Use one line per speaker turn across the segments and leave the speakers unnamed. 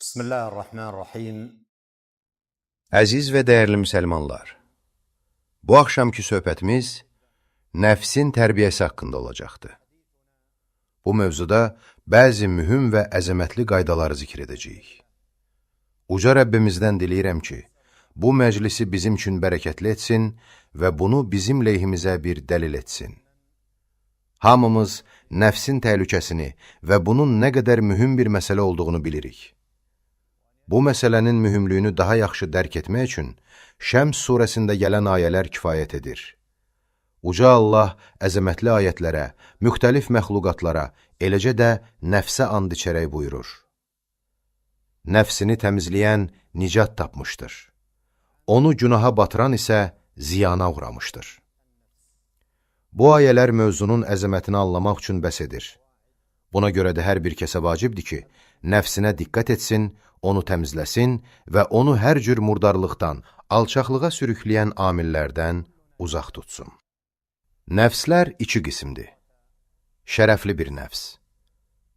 Bismillahirrahmanirrahim.
Əziz və dəyərli müsəlmanlar, bu axşamki söhbətimiz nəfsin tərbiyəsi haqqında olacaqdır. Bu mövzuda bəzi mühüm və əzəmətli qaydaları zikr edəcəyik. Uca Rəbbimizdən diləyirəm ki, bu məclisi bizim üçün bərəkətli etsin və bunu bizim lehimizə bir dəlil etsin. Hamımız nəfsin təhlükəsini və bunun nə qədər mühüm bir məsələ olduğunu bilirik. Bu məsələnin mühümlüyünü daha yaxşı dərk etmək üçün Şəms surəsində gələn ayələr kifayət edir. Uca Allah əzəmətli ayətlərə, müxtəlif məxluqatlara, eləcə də nəfsə and içərək buyurur. Nəfsini təmizləyən nicat tapmışdır. Onu günaha batıran isə ziyana uğramışdır. Bu ayələr mövzunun əzəmətini anlamaq üçün bəs edir. Buna görə də hər bir kəsə vacibdir ki, nəfsinə diqqət etsin, onu təmizləsin və onu hər cür murdarlıqdan, alçaqlığa sürükləyən amillərdən uzaq tutsun. Nəfslər iki qismdir. Şərəfli bir nəfs.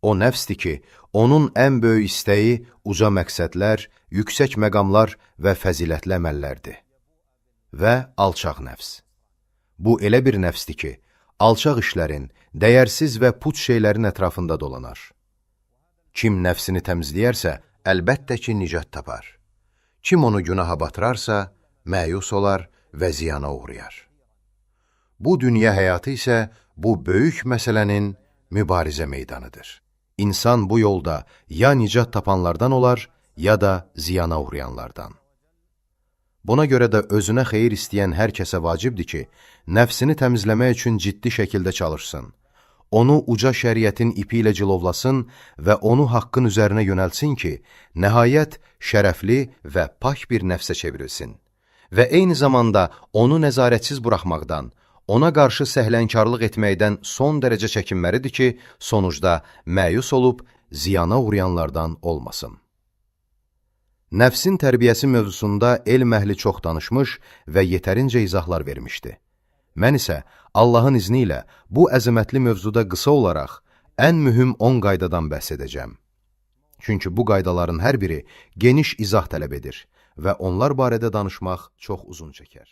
O nəfsdir ki, onun ən böyük istəyi uca məqsədlər, yüksək məqamlar və fəzilətli əməllərdir. Və alçaq nəfs. Bu elə bir nəfsdir ki, alçaq işlərin, dəyərsiz və put şeylərin ətrafında dolanar. Kim nəfsini təmizləyərsə, əlbəttə ki, nicat tapar. Kim onu günaha batırarsa, məyus olar və ziyana uğrayar. Bu dünya həyatı isə bu böyük məsələnin mübarizə meydanıdır. İnsan bu yolda ya nicat tapanlardan olar, ya da ziyana uğrayanlardan. Buna görə də özünə xeyir istəyən hər kəsə vacibdir ki, nəfsini təmizləmək üçün ciddi şəkildə çalışsın. Onu uca şəriətin ipi ilə cilovlasın və onu haqqın üzərinə yönəlsin ki, nəhayət şərəfli və pak bir nəfsə çevrilsin və eyni zamanda onu nəzarətsiz buraxmaqdan, ona qarşı səhlənkarlıq etməkdən son dərəcə çəkinməlidir ki, sonucda məyus olub ziyana uğrayanlardan olmasın. Nəfsin tərbiyəsi mövzusunda elm əhli çox danışmış və yetərincə izahlar vermişdi. Mən isə Allahın izni ilə bu əzəmətli mövzuda qısa olaraq ən mühüm 10 qaydadan bəhs edəcəm. Çünki bu qaydaların hər biri geniş izah tələb edir və onlar barədə danışmaq çox uzun çəkər.